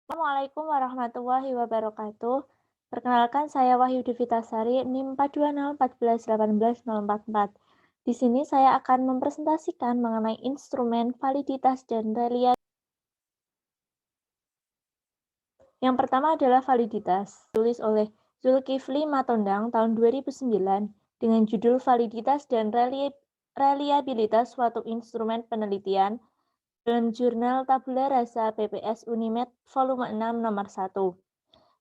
Assalamualaikum warahmatullahi wabarakatuh. Perkenalkan saya Wahyu Devitasari, NIM 42014181044. Di sini saya akan mempresentasikan mengenai instrumen validitas dan reliabilitas. Yang pertama adalah validitas, tulis oleh Zulkifli Matondang tahun 2009 dengan judul Validitas dan Reliabilitas Suatu Instrumen Penelitian dalam Jurnal Tabula Rasa PPS Unimed volume 6 nomor 1.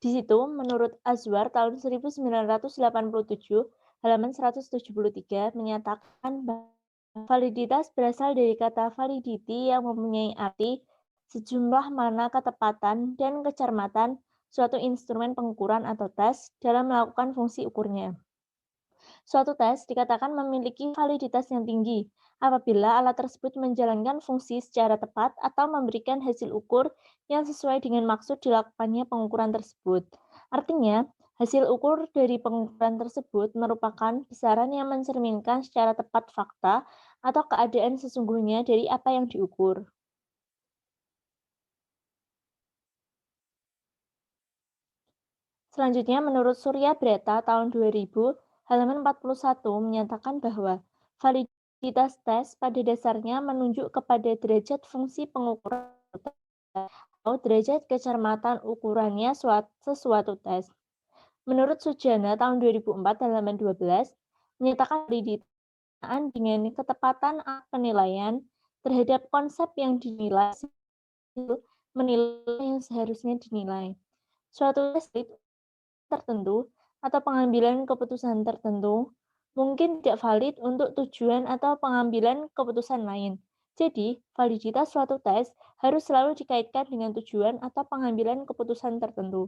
Di situ, menurut Azwar tahun 1987, halaman 173 menyatakan bahwa validitas berasal dari kata validity yang mempunyai arti sejumlah mana ketepatan dan kecermatan suatu instrumen pengukuran atau tes dalam melakukan fungsi ukurnya. Suatu tes dikatakan memiliki validitas yang tinggi apabila alat tersebut menjalankan fungsi secara tepat atau memberikan hasil ukur yang sesuai dengan maksud dilakukannya pengukuran tersebut. Artinya, hasil ukur dari pengukuran tersebut merupakan besaran yang mencerminkan secara tepat fakta atau keadaan sesungguhnya dari apa yang diukur. Selanjutnya, menurut Surya Breta tahun 2000, halaman 41 menyatakan bahwa validitas tes pada dasarnya menunjuk kepada derajat fungsi pengukuran atau derajat kecermatan ukurannya sesuatu tes. Menurut Sujana tahun 2004 halaman 12, menyatakan validitas dengan ketepatan penilaian terhadap konsep yang dinilai menilai yang seharusnya dinilai. Suatu tes tertentu atau pengambilan keputusan tertentu mungkin tidak valid untuk tujuan atau pengambilan keputusan lain. Jadi, validitas suatu tes harus selalu dikaitkan dengan tujuan atau pengambilan keputusan tertentu.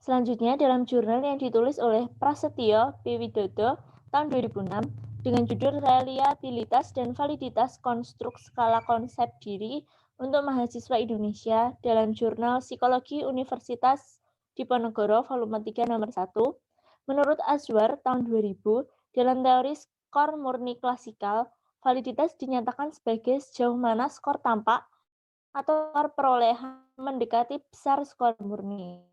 Selanjutnya, dalam jurnal yang ditulis oleh Prasetyo P. Widodo tahun 2006 dengan judul Reliabilitas dan Validitas Konstruk Skala Konsep Diri untuk Mahasiswa Indonesia dalam Jurnal Psikologi Universitas Diponegoro volume 3 nomor 1, menurut Azwar tahun 2000, dalam teori skor murni klasikal, validitas dinyatakan sebagai sejauh mana skor tampak atau skor perolehan mendekati besar skor murni.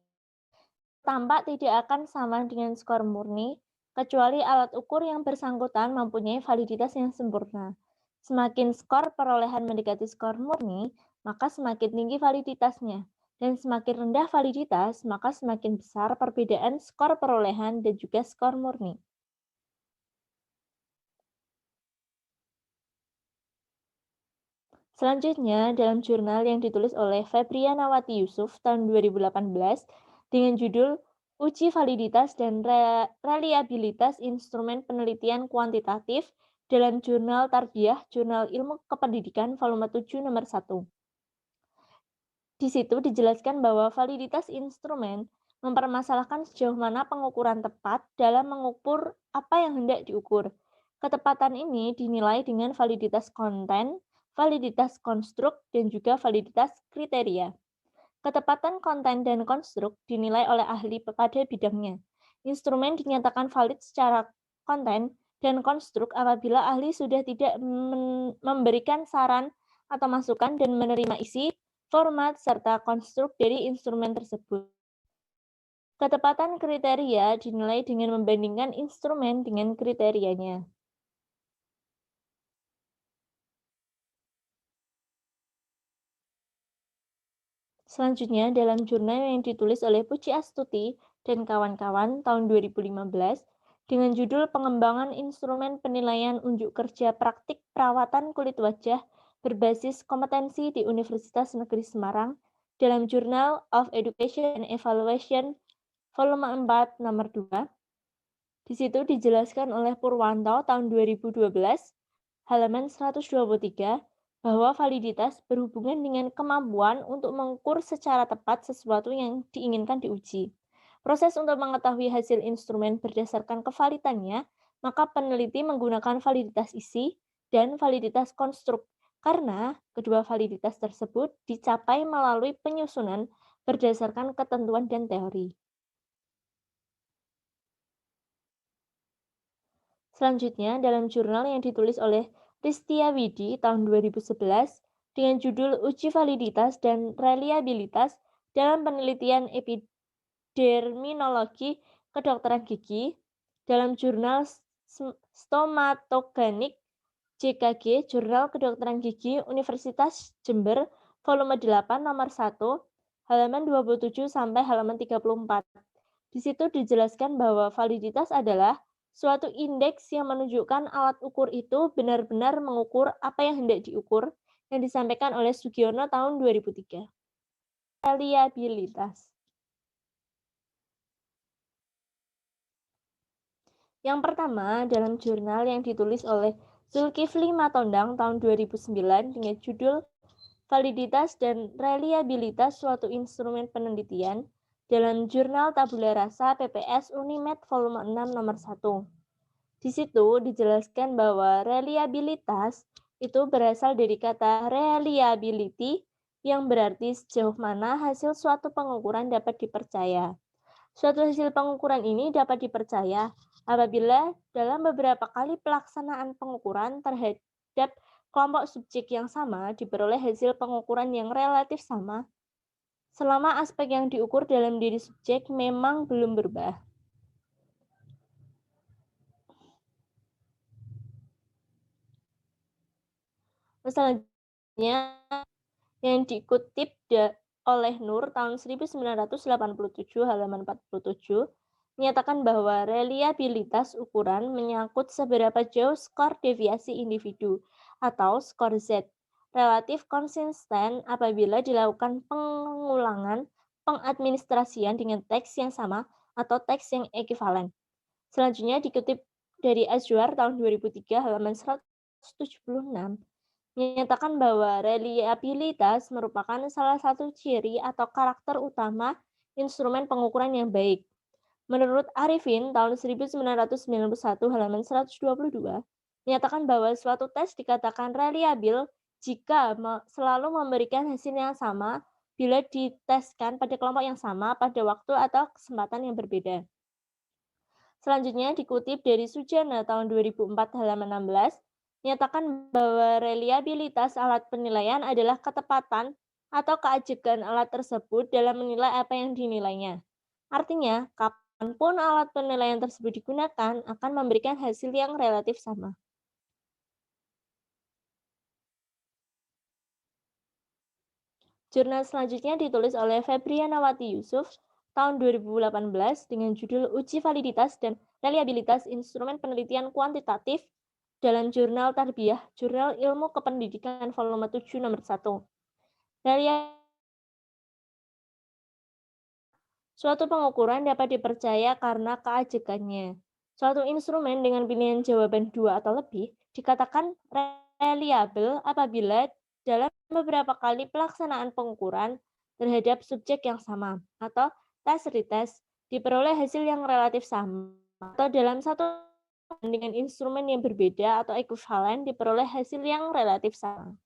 Tampak tidak akan sama dengan skor murni, kecuali alat ukur yang bersangkutan mempunyai validitas yang sempurna. Semakin skor perolehan mendekati skor murni, maka semakin tinggi validitasnya. Dan semakin rendah validitas, maka semakin besar perbedaan skor perolehan dan juga skor murni. Selanjutnya, dalam jurnal yang ditulis oleh Febrianawati Yusuf tahun 2018 dengan judul Uji Validitas dan Reliabilitas Instrumen Penelitian Kuantitatif dalam Jurnal Tarbiyah, Jurnal Ilmu Kependidikan volume 7 nomor 1. Di situ dijelaskan bahwa validitas instrumen mempermasalahkan sejauh mana pengukuran tepat dalam mengukur apa yang hendak diukur. Ketepatan ini dinilai dengan validitas konten, validitas konstruk, dan juga validitas kriteria. Ketepatan konten dan konstruk dinilai oleh ahli pada bidangnya. Instrumen dinyatakan valid secara konten dan konstruk apabila ahli sudah tidak memberikan saran atau masukan dan menerima isi, format, serta konstruk dari instrumen tersebut. Ketepatan kriteria dinilai dengan membandingkan instrumen dengan kriterianya. Selanjutnya, dalam jurnal yang ditulis oleh Puji Astuti dan kawan-kawan tahun 2015 dengan judul Pengembangan Instrumen Penilaian Unjuk Kerja Praktik Perawatan Kulit Wajah berbasis kompetensi di Universitas Negeri Semarang dalam Journal of Education and Evaluation volume 4 nomor 2. Di situ dijelaskan oleh Purwanto tahun 2012 halaman 123 bahwa validitas berhubungan dengan kemampuan untuk mengukur secara tepat sesuatu yang diinginkan diuji. Proses untuk mengetahui hasil instrumen berdasarkan kevalidannya, maka peneliti menggunakan validitas isi dan validitas konstruk, karena kedua validitas tersebut dicapai melalui penyusunan berdasarkan ketentuan dan teori. Selanjutnya, dalam jurnal yang ditulis oleh Ristiawidi tahun 2011 dengan judul Uji Validitas dan Reliabilitas dalam Penelitian Epidemiologi Kedokteran Gigi dalam jurnal Stomatogenik JKG, Jurnal Kedokteran Gigi Universitas Jember, volume 8 nomor 1, halaman 27 sampai halaman 34. Di situ dijelaskan bahwa validitas adalah suatu indeks yang menunjukkan alat ukur itu benar-benar mengukur apa yang hendak diukur yang disampaikan oleh Sugiono tahun 2003. Reliabilitas. Yang pertama, dalam jurnal yang ditulis oleh Zulkifli Matondang tahun 2009 dengan judul Validitas dan Reliabilitas Suatu Instrumen Penelitian dalam Jurnal Tabula Rasa PPS Unimed volume 6 nomor 1. Di situ dijelaskan bahwa reliabilitas itu berasal dari kata reliability yang berarti sejauh mana hasil suatu pengukuran dapat dipercaya. Suatu hasil pengukuran ini dapat dipercaya apabila dalam beberapa kali pelaksanaan pengukuran terhadap kelompok subjek yang sama diperoleh hasil pengukuran yang relatif sama selama aspek yang diukur dalam diri subjek memang belum berubah. Selanjutnya yang dikutip oleh Nur tahun 1987 halaman 47 menyatakan bahwa reliabilitas ukuran menyangkut seberapa jauh skor deviasi individu atau skor Z relatif konsisten apabila dilakukan pengulangan pengadministrasian dengan teks yang sama atau teks yang ekivalen. Selanjutnya dikutip dari Azwar tahun 2003 halaman 176 menyatakan bahwa reliabilitas merupakan salah satu ciri atau karakter utama instrumen pengukuran yang baik. Menurut Arifin tahun 1991 halaman 122 menyatakan bahwa suatu tes dikatakan reliabil jika selalu memberikan hasil yang sama bila diteskan pada kelompok yang sama pada waktu atau kesempatan yang berbeda. Selanjutnya dikutip dari Sujana tahun 2004 halaman 16 menyatakan bahwa reliabilitas alat penilaian adalah ketepatan atau keajegan alat tersebut dalam menilai apa yang dinilainya. Artinya, kapanpun alat penilaian tersebut digunakan akan memberikan hasil yang relatif sama. Jurnal selanjutnya ditulis oleh Febrianawati Yusuf tahun 2018 dengan judul Uji Validitas dan Reliabilitas Instrumen Penelitian Kuantitatif dalam Jurnal Tarbiyah, Jurnal Ilmu Kependidikan volume 7 nomor 1. Suatu pengukuran dapat dipercaya karena keajegannya. Suatu instrumen dengan pilihan jawaban 2 atau lebih dikatakan reliable apabila dalam beberapa kali pelaksanaan pengukuran terhadap subjek yang sama atau tes retest diperoleh hasil yang relatif sama atau dalam satu dengan instrumen yang berbeda atau ekuivalen diperoleh hasil yang relatif sama.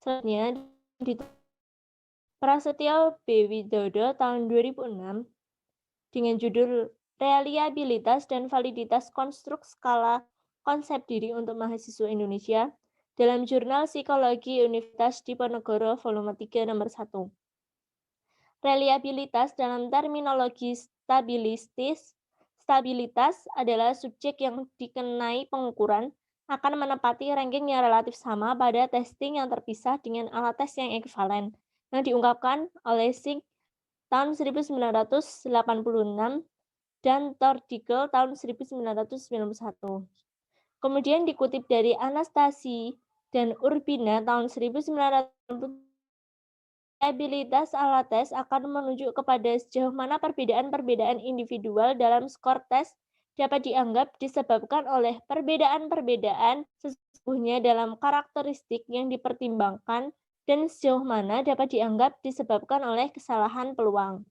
Selanjutnya Prasetyo B. Widodo tahun 2006 dengan judul Reliabilitas dan Validitas Konstruk Skala Konsep Diri untuk Mahasiswa Indonesia dalam Jurnal Psikologi Universitas Diponegoro volume 3 nomor 1. Reliabilitas dalam terminologi stabilitas adalah subjek yang dikenai pengukuran akan menempati ranking yang relatif sama pada testing yang terpisah dengan alat tes yang ekivalen yang diungkapkan oleh Singh tahun 1986 dan Tordikel tahun 1991. Kemudian dikutip dari Anastasi dan Urbina tahun 1990, reliabilitas alat tes akan menunjuk kepada sejauh mana perbedaan-perbedaan individual dalam skor tes dapat dianggap disebabkan oleh perbedaan-perbedaan sesungguhnya dalam karakteristik yang dipertimbangkan dan sejauh mana dapat dianggap disebabkan oleh kesalahan peluang.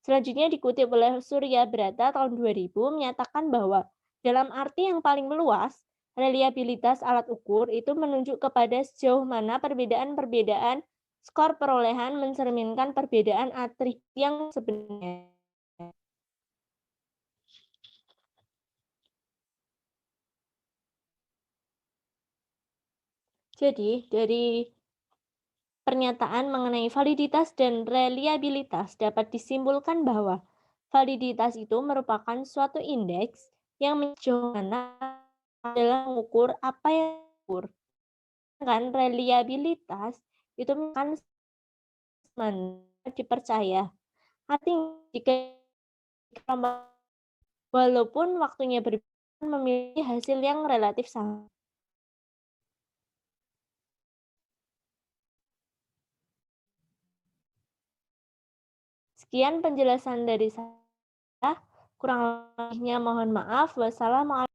Selanjutnya dikutip oleh Surya Brata tahun 2000 menyatakan bahwa dalam arti yang paling meluas, reliabilitas alat ukur itu menunjuk kepada sejauh mana perbedaan-perbedaan Skor perolehan mencerminkan perbedaan atribut yang sebenarnya. Jadi, dari pernyataan mengenai validitas dan reliabilitas dapat disimpulkan bahwa validitas itu merupakan suatu indeks yang sejauh mana adalah mengukur apa yang diukur. Sedangkan reliabilitas itu kan dipercaya. Artinya, jika walaupun waktunya berbeda memiliki hasil yang relatif sama. Sekian penjelasan dari saya. Kurang lebihnya mohon maaf. Wassalamualaikum.